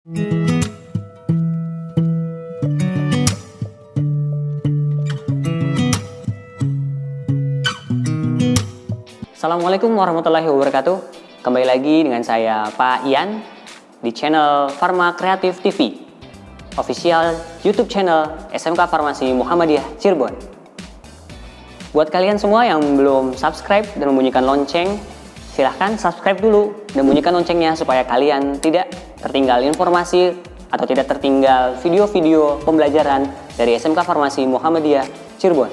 Assalamualaikum warahmatullahi wabarakatuh. Kembali lagi dengan saya Pak Ian di channel Pharma Kreatif TV, official YouTube channel SMK Farmasi Muhammadiyah Cirebon. Buat kalian semua yang belum subscribe dan membunyikan lonceng, silahkan subscribe dulu dan bunyikan loncengnya supaya kalian tidak tertinggal informasi atau tidak tertinggal video-video pembelajaran dari SMK Farmasi Muhammadiyah Cirebon.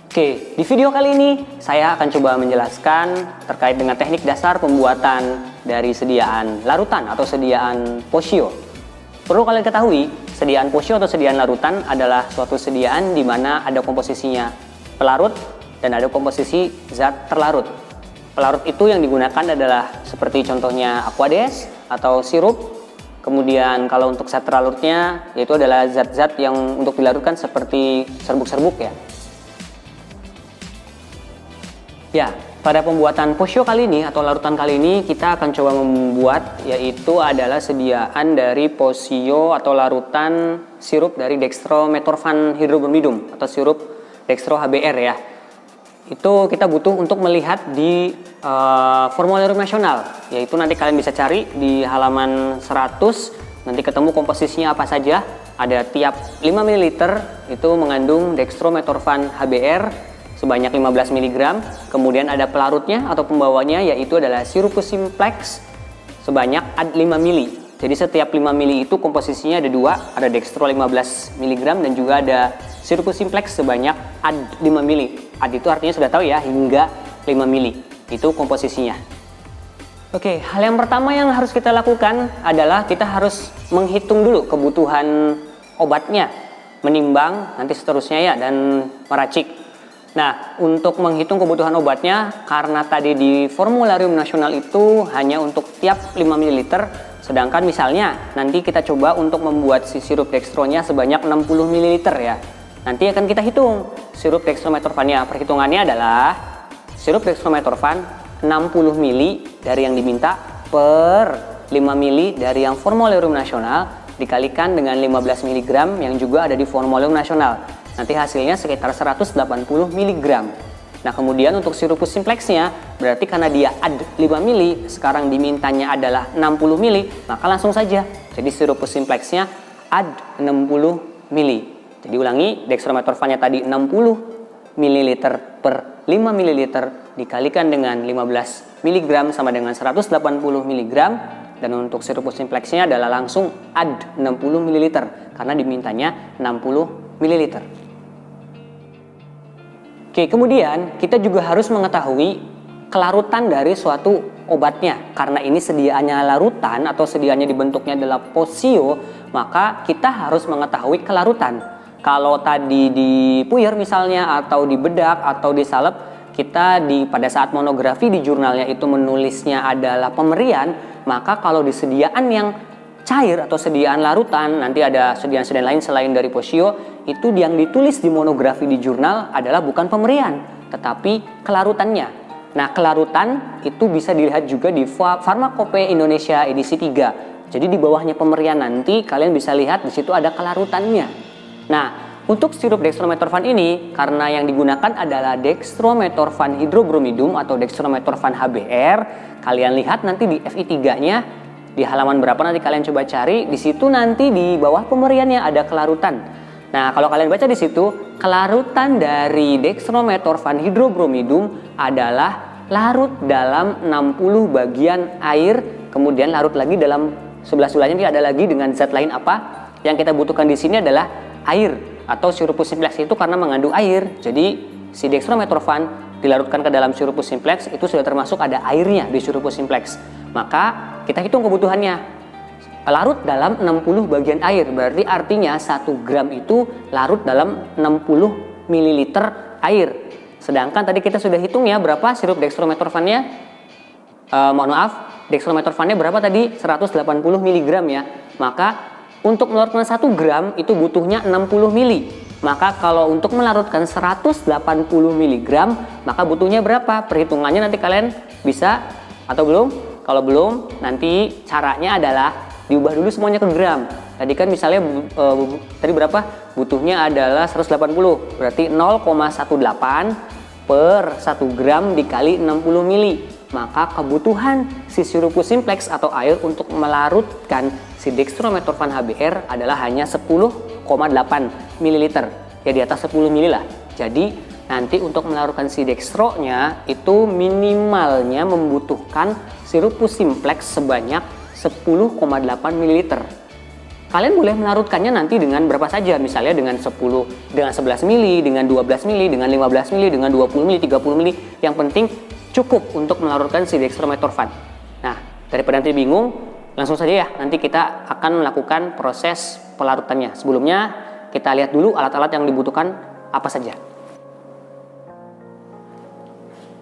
Oke, di video kali ini saya akan coba menjelaskan terkait dengan teknik dasar pembuatan dari sediaan larutan atau sediaan posio. Perlu kalian ketahui, sediaan posio atau sediaan larutan adalah suatu sediaan di mana ada komposisinya pelarut dan ada komposisi zat terlarut. Pelarut itu yang digunakan adalah seperti contohnya aquades atau sirup. Kemudian kalau untuk zat terlarutnya yaitu adalah zat-zat yang untuk dilarutkan seperti serbuk-serbuk ya. Ya, pada pembuatan posio kali ini atau larutan kali ini kita akan coba membuat yaitu adalah sediaan dari posio atau larutan sirup dari dextrometorphan hidrobromidum atau sirup dextro HBr ya. Itu kita butuh untuk melihat di formularium nasional, yaitu nanti kalian bisa cari di halaman 100, nanti ketemu komposisinya apa saja. Ada tiap 5 ml itu mengandung dextrometorphan HBr sebanyak 15 mg, kemudian ada pelarutnya atau pembawanya yaitu adalah sirupus simplex sebanyak 5 ml. Jadi setiap 5 ml itu komposisinya ada dua, ada dextro 15 mg dan juga ada sirupus simplex sebanyak 5 ml. Ad itu artinya sudah tahu ya, hingga 5 ml. Itu komposisinya. Oke, hal yang pertama yang harus kita lakukan adalah kita harus menghitung dulu kebutuhan obatnya, menimbang nanti seterusnya ya, dan meracik. Nah, untuk menghitung kebutuhan obatnya, karena tadi di formularium nasional itu hanya untuk tiap 5 ml, sedangkan misalnya nanti kita coba untuk membuat si sirup dextronya sebanyak 60 ml ya. Nanti akan kita hitung sirup dextrometorphannya. Perhitungannya adalah sirup dextrometorphan 60 ml dari yang diminta per 5 ml dari yang formularium nasional dikalikan dengan 15 mg yang juga ada di formularium nasional. Nanti hasilnya sekitar 180 mg. Nah, kemudian untuk sirupus simplexnya berarti karena dia ad 5 ml, sekarang dimintanya adalah 60 ml, maka langsung saja. Jadi sirupus simplexnya ad 60 ml. Jadi ulangi, dextrometorphannya tadi 60 ml per 5 ml dikalikan dengan 15 mg sama dengan 180 mg, dan untuk sirupus simplexnya adalah langsung ad 60 ml karena dimintanya 60 ml. Oke, kemudian kita juga harus mengetahui kelarutan dari suatu obatnya. Karena ini sediaannya larutan atau sediaannya dibentuknya adalah posio, maka kita harus mengetahui kelarutan. Kalau tadi di puyer misalnya atau di bedak atau di salep, kita pada saat monografi di jurnalnya itu menulisnya adalah pemerian, maka kalau di sediaan yang cair atau sediaan larutan, nanti ada sediaan-sediaan lain selain dari posio, itu yang ditulis di monografi di jurnal adalah bukan pemerian, tetapi kelarutannya. Nah, kelarutan itu bisa dilihat juga di Pharmacopoeia Indonesia edisi 3. Jadi di bawahnya pemerian nanti kalian bisa lihat di situ ada kelarutannya. Nah, untuk sirup dextrometorphan ini karena yang digunakan adalah dextrometorphan hidrobromidum atau dextrometorphan HBr, kalian lihat nanti di FI3-nya di halaman berapa nanti kalian coba cari, di situ nanti di bawah pemberiannya ada kelarutan. Nah, kalau kalian baca di situ, kelarutan dari dextrometorphan hidrobromidum adalah larut dalam 60 bagian air, kemudian larut lagi dalam sebelah sebelahnya dia ada lagi dengan zat lain apa. Yang kita butuhkan di sini adalah air atau sirupus simplex itu karena mengandung air. Jadi si dextrometorphan dilarutkan ke dalam sirupus simplex itu sudah termasuk ada airnya di sirupus simplex. Maka kita hitung kebutuhannya. Larut dalam 60 bagian air, berarti artinya 1 gram itu larut dalam 60 ml air. Sedangkan tadi kita sudah hitung ya berapa sirup dextrometorphannya. Mohon maaf, dextrometorphannya berapa tadi? 180 mg ya. Maka untuk melarutkan 1 gram itu butuhnya 60 ml. Maka kalau untuk melarutkan 180 mg, maka butuhnya berapa? Perhitungannya nanti kalian bisa atau belum? Kalau belum, nanti caranya adalah diubah dulu semuanya ke gram. Tadi kan misalnya tadi berapa? Butuhnya adalah 180, berarti 0,18 per 1 gram dikali 60 mili. Maka kebutuhan si sirupus simplex atau air untuk melarutkan si dextrometorphan HBr adalah hanya 10,8 ml. Ya di atas 10 mili lah. Jadi nanti untuk melarutkan si dextronya itu minimalnya membutuhkan sirupus simplex sebanyak 10,8 ml. Kalian boleh melarutkannya nanti dengan berapa saja, misalnya dengan 11 mili, dengan 12 mili, dengan 15 mili, dengan 20 mili, 30 mili. Yang penting cukup untuk melarutkan si dextrometorphan. Nah, daripada nanti bingung, langsung saja ya, nanti kita akan melakukan proses pelarutannya. Sebelumnya kita lihat dulu alat-alat yang dibutuhkan apa saja.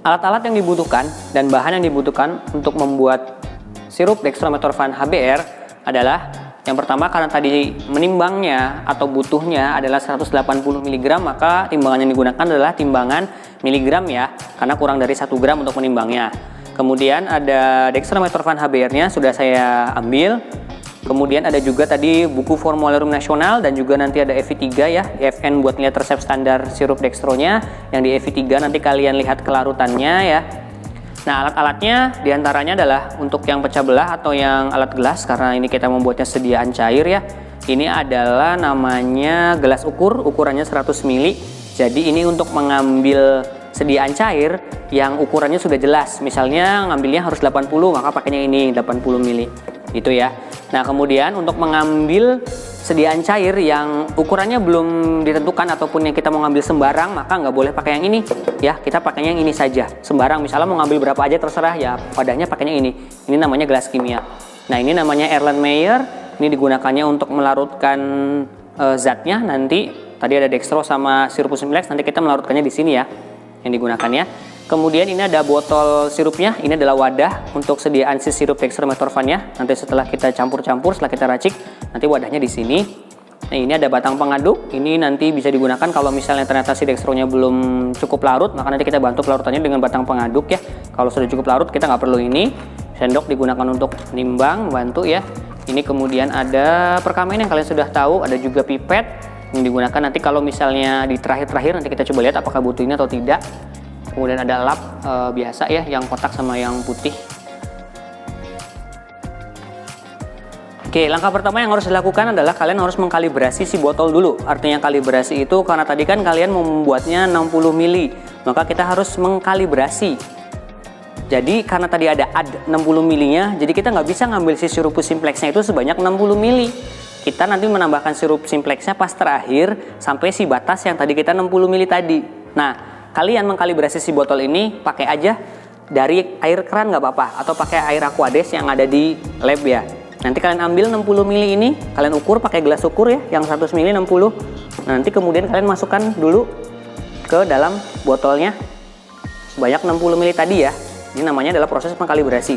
Alat-alat yang dibutuhkan dan bahan yang dibutuhkan untuk membuat sirup dextrometorphan HBr adalah yang pertama, karena tadi menimbangnya atau butuhnya adalah 180 mg, maka timbangan yang digunakan adalah timbangan miligram ya, karena kurang dari 1 gram untuk menimbangnya. Kemudian ada dextrometorphan HBr-nya sudah saya ambil. Kemudian ada juga tadi buku formularium nasional dan juga nanti ada EV3 ya, EFN buat lihat resep standar sirup dextronya. Yang di EV3 nanti kalian lihat kelarutannya ya. Nah, alat-alatnya diantaranya adalah untuk yang pecah belah atau yang alat gelas, karena ini kita membuatnya sediaan cair ya. Ini adalah namanya gelas ukur, ukurannya 100 mili. Jadi ini untuk mengambil sediaan cair yang ukurannya sudah jelas. Misalnya ngambilnya harus 80, maka pakainya ini 80 mili. Gitu ya. Nah, kemudian untuk mengambil sediaan cair yang ukurannya belum ditentukan ataupun yang kita mau ngambil sembarang, maka nggak boleh pakai yang ini ya, kita pakainya yang ini saja sembarang. Misalnya mau ngambil berapa aja terserah ya, wadahnya pakainya ini namanya gelas kimia. Nah, ini namanya Erlenmeyer, ini digunakannya untuk melarutkan zatnya. Nanti tadi ada dextro sama sirupus simplex, nanti kita melarutkannya di sini ya yang digunakannya. Kemudian ini ada botol sirupnya, ini adalah wadah untuk sediaan si sirup dextrometorphan-nya. Nanti setelah kita campur-campur, setelah kita racik, nanti wadahnya di sini. Nah, ini ada batang pengaduk, ini nanti bisa digunakan kalau misalnya ternyata si dextronya belum cukup larut, maka nanti kita bantu pelarutannya dengan batang pengaduk ya. Kalau sudah cukup larut, kita nggak perlu ini. Sendok digunakan untuk nimbang, bantu ya. Ini kemudian ada perkamen yang kalian sudah tahu, ada juga pipet yang digunakan nanti kalau misalnya di terakhir-terakhir, nanti kita coba lihat apakah butuh ini atau tidak. Kemudian ada lap biasa ya, yang kotak sama yang putih. Oke, langkah pertama yang harus dilakukan adalah kalian harus mengkalibrasi si botol dulu. Artinya kalibrasi itu karena tadi kan kalian mau membuatnya 60 mili, maka kita harus mengkalibrasi. Jadi karena tadi ada 60 milinya, jadi kita nggak bisa ngambil si sirupus simplexnya itu sebanyak 60 mili. Kita nanti menambahkan sirup simplexnya pas terakhir sampai si batas yang tadi kita 60 mili tadi. Nah, kalian mengkalibrasi si botol ini pakai aja dari air keran nggak apa-apa, atau pakai air aquades yang ada di lab ya. Nanti kalian ambil 60 mili ini, kalian ukur pakai gelas ukur ya, yang 100 mili 60. Nanti kemudian kalian masukkan dulu ke dalam botolnya sebanyak 60 mili tadi ya. Ini namanya adalah proses pengkalibrasi.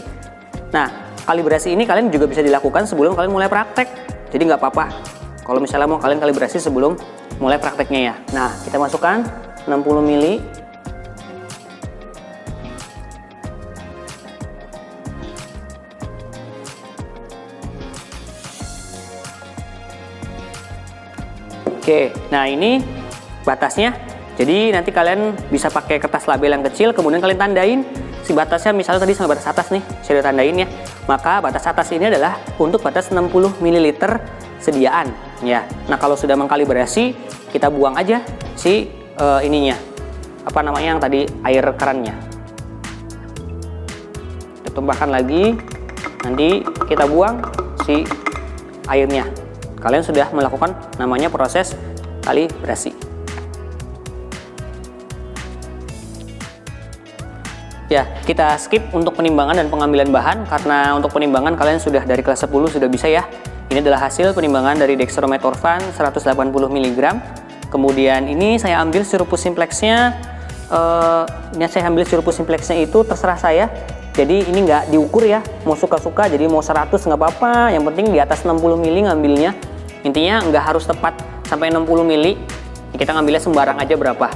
Nah, kalibrasi ini kalian juga bisa dilakukan sebelum kalian mulai praktek. Jadi nggak apa-apa kalau misalnya mau kalian kalibrasi sebelum mulai prakteknya ya. Nah, kita masukkan 60 mili. Oke, nah ini batasnya. Jadi nanti kalian bisa pakai kertas label yang kecil, kemudian kalian tandain si batasnya, misalnya tadi sampai batas atas nih, saya udah tandain ya. Maka batas atas ini adalah untuk batas 60 ml sediaan ya. Nah, kalau sudah mengkalibrasi, kita buang aja si ininya, apa namanya, yang tadi air kerannya. Kita tumbahkan lagi, nanti kita buang si airnya. Kalian sudah melakukan namanya proses kalibrasi. Ya, kita skip untuk penimbangan dan pengambilan bahan, karena untuk penimbangan kalian sudah dari kelas 10 sudah bisa ya. Ini adalah hasil penimbangan dari dextrometorphan 180 mg. Kemudian ini saya ambil sirupus simplexnya. Ini saya ambil sirupus simplexnya itu terserah saya. Jadi ini nggak diukur ya, mau suka-suka, jadi mau 100 nggak apa-apa. Yang penting di atas 60 mili ngambilnya. Intinya nggak harus tepat sampai 60 mili. Kita ngambilnya sembarang aja berapa.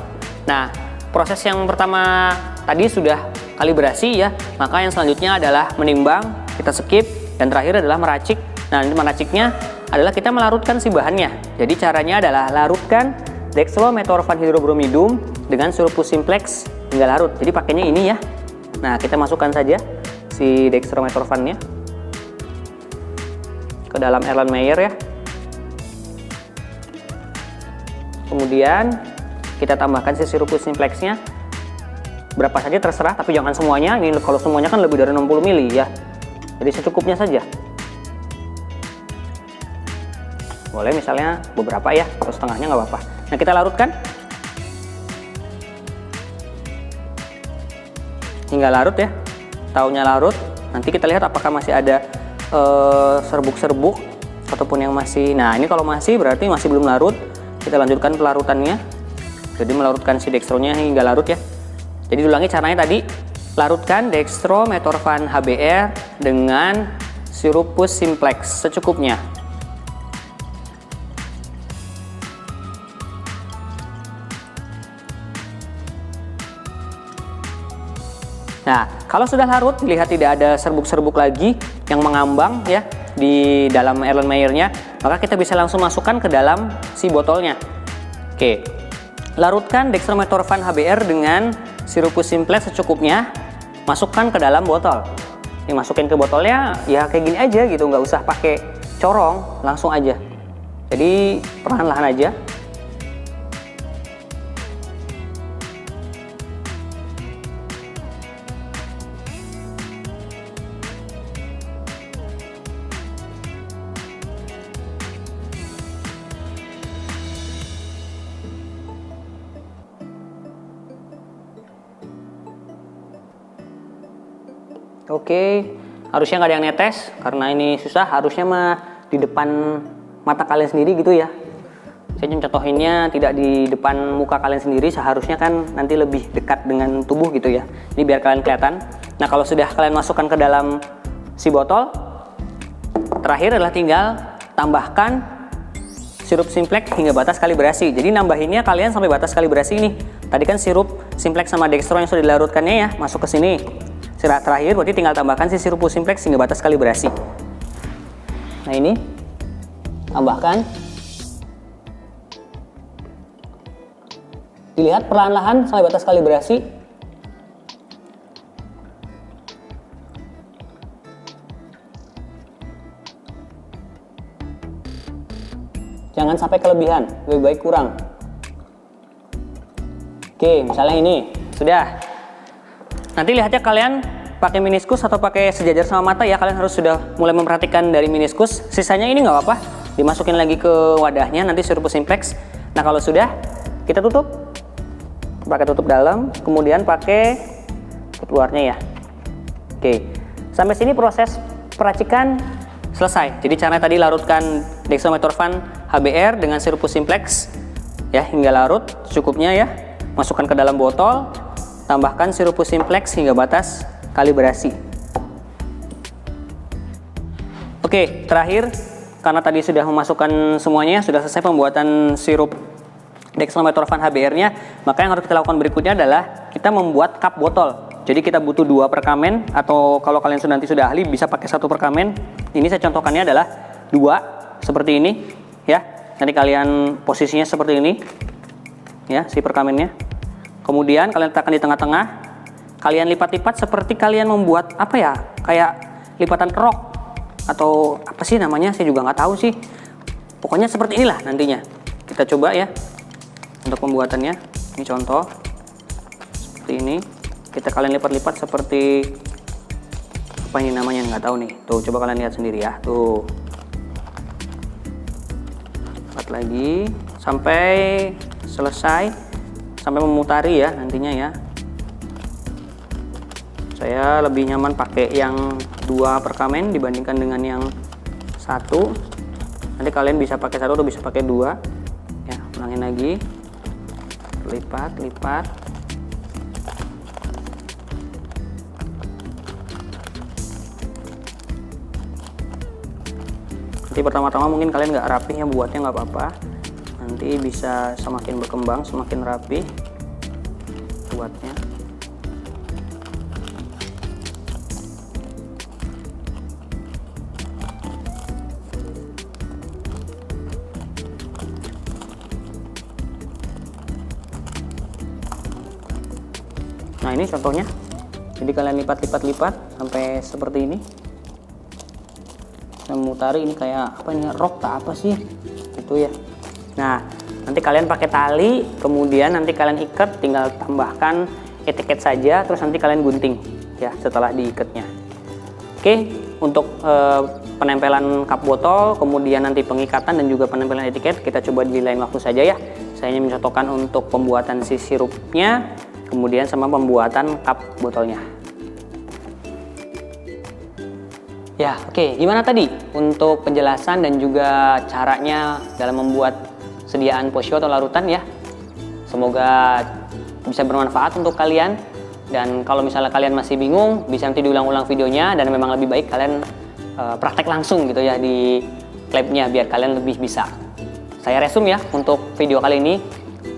Nah, proses yang pertama tadi sudah kalibrasi ya, maka yang selanjutnya adalah menimbang, kita skip, dan terakhir adalah meracik. Nah, ini meraciknya adalah kita melarutkan si bahannya. Jadi caranya adalah larutkan dextrometorphan hidrobromidum dengan sirup simplex hingga larut. Jadi pakainya ini ya. Nah, kita masukkan saja si dextrometorphannya ke dalam Erlenmeyer ya. Kemudian kita tambahkan si sirup simplexnya. Berapa saja terserah, tapi jangan semuanya. Ini kalau semuanya kan lebih dari 60 ml ya. Jadi secukupnya saja. Boleh misalnya beberapa ya, atau setengahnya nggak apa-apa. Nah, kita larutkan hingga larut ya. Taunya larut. Nanti kita lihat apakah masih ada serbuk-serbuk ataupun yang masih. Nah, ini kalau masih berarti masih belum larut. Kita lanjutkan pelarutannya. Jadi melarutkan si dextronya hingga larut ya. Jadi ulangi caranya tadi, larutkan dextrometorphan HBr dengan sirup simplex secukupnya. Nah, kalau sudah larut, lihat tidak ada serbuk-serbuk lagi yang mengambang ya di dalam Erlenmeyernya, maka kita bisa langsung masukkan ke dalam si botolnya. Oke, larutkan dextrometorphan HBr dengan sirup simplex secukupnya, masukkan ke dalam botol. Ini masukin ke botolnya ya kayak gini aja gitu, nggak usah pakai corong, langsung aja. Jadi perlahan-lahan aja. Oke, harusnya nggak ada yang netes karena ini susah. Harusnya mah di depan mata kalian sendiri gitu ya. Saya contohinnya tidak di depan muka kalian sendiri, seharusnya kan nanti lebih dekat dengan tubuh gitu ya. Ini biar kalian kelihatan. Nah, kalau sudah kalian masukkan ke dalam si botol, terakhir adalah tinggal tambahkan sirup simplex hingga batas kalibrasi. Jadi nambahinnya kalian sampai batas kalibrasi ini. Tadi kan sirup simplex sama dextro yang sudah dilarutkannya ya, masuk ke sini. Terakhir berarti tinggal tambahkan si sirup simplex hingga batas kalibrasi. Nah, ini tambahkan. Dilihat perlahan-lahan sampai batas kalibrasi. Jangan sampai kelebihan, lebih baik kurang. Oke, misalnya ini sudah. Nanti lihatnya kalian pakai meniskus atau pakai sejajar sama mata ya, kalian harus sudah mulai memperhatikan dari meniskus. Sisanya ini nggak apa-apa, dimasukin lagi ke wadahnya nanti sirup simplex. Nah, kalau sudah kita tutup, pakai tutup dalam, kemudian pakai tutup luarnya ya. Oke, sampai sini proses peracikan selesai. Jadi caranya tadi larutkan dextrometorphan HBr dengan sirup simplex ya hingga larut cukupnya ya. Masukkan ke dalam botol. Tambahkan sirup simplex hingga batas kalibrasi. Oke, terakhir karena tadi sudah memasukkan semuanya, sudah selesai pembuatan sirup dextrometorphan HBr-nya, maka yang harus kita lakukan berikutnya adalah kita membuat cup botol. Jadi kita butuh 2 per kamen, atau kalau kalian nanti sudah ahli bisa pakai 1 per kamen. Ini saya contohkannya adalah 2 seperti ini ya. Nanti kalian posisinya seperti ini ya, si per kamennya. Kemudian kalian letakkan di tengah-tengah, kalian lipat-lipat seperti kalian membuat apa ya, kayak lipatan rok atau apa sih namanya, saya juga nggak tahu sih. Pokoknya seperti inilah nantinya. Kita coba ya untuk pembuatannya. Ini contoh seperti ini. Kita kalian lipat-lipat seperti apa ini namanya, nggak tahu nih. Tuh, coba kalian lihat sendiri ya. Tuh, lipat lagi sampai selesai. Sampai memutari ya nantinya ya. Saya lebih nyaman pakai yang 2 per kamen dibandingkan dengan yang 1. Nanti kalian bisa pakai 1 atau bisa pakai 2 ya. Ulangin lagi, lipat. Nanti pertama-tama mungkin kalian nggak rapih ya buatnya, nggak apa-apa. Nanti bisa semakin berkembang, semakin rapi buatnya. Nah ini contohnya, jadi kalian lipat sampai seperti ini. Saya memutari ini kayak apa ini, rok tak apa sih itu ya. Nah nanti kalian pakai tali, kemudian nanti kalian ikat, tinggal tambahkan etiket saja, terus nanti kalian gunting ya setelah diikatnya. Oke, untuk penempelan kap botol, kemudian nanti pengikatan dan juga penempelan etiket kita coba di lain waktu saja ya. Saya hanya mencontohkan untuk pembuatan si sirupnya, kemudian sama pembuatan kap botolnya. Ya, oke. Gimana tadi untuk penjelasan dan juga caranya dalam membuat sediaan posio atau larutan ya? Semoga bisa bermanfaat untuk kalian. Dan kalau misalnya kalian masih bingung, bisa nanti diulang-ulang videonya, dan memang lebih baik kalian praktek langsung gitu ya di labnya biar kalian lebih bisa. Saya resume ya untuk video kali ini.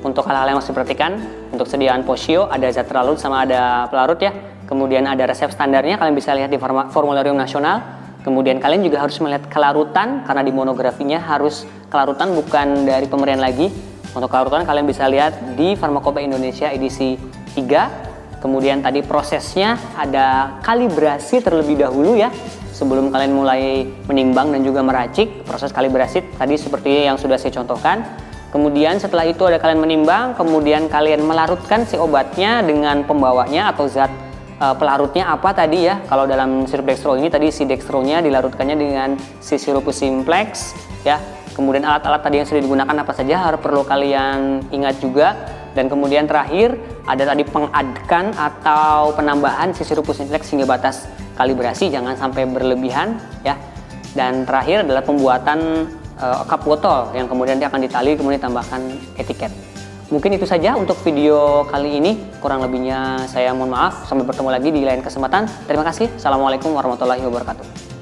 Untuk hal-hal yang harus diperhatikan, untuk sediaan posio ada zat larut sama ada pelarut ya. Kemudian ada resep standarnya, kalian bisa lihat di formularium nasional. Kemudian kalian juga harus melihat kelarutan, karena di monografinya harus kelarutan bukan dari pemberian lagi. Untuk kelarutan kalian bisa lihat di Farmakope Indonesia edisi 3. Kemudian tadi prosesnya ada kalibrasi terlebih dahulu ya. Sebelum kalian mulai menimbang dan juga meracik, proses kalibrasi tadi seperti yang sudah saya contohkan. Kemudian setelah itu ada kalian menimbang, kemudian kalian melarutkan si obatnya dengan pembawanya atau zat pelarutnya apa tadi ya. Kalau dalam sirup dextro ini tadi si dextronya dilarutkannya dengan si sirupus simplex ya. Kemudian alat-alat tadi yang sudah digunakan apa saja harus perlu kalian ingat juga. Dan kemudian terakhir ada tadi pengadekan atau penambahan si sirupus simplex hingga batas kalibrasi, jangan sampai berlebihan ya. Dan terakhir adalah pembuatan kap botol yang kemudian dia akan ditali, kemudian ditambahkan etiket. Mungkin itu saja untuk video kali ini, kurang lebihnya saya mohon maaf. Sampai bertemu lagi di lain kesempatan. Terima kasih. Assalamualaikum warahmatullahi wabarakatuh.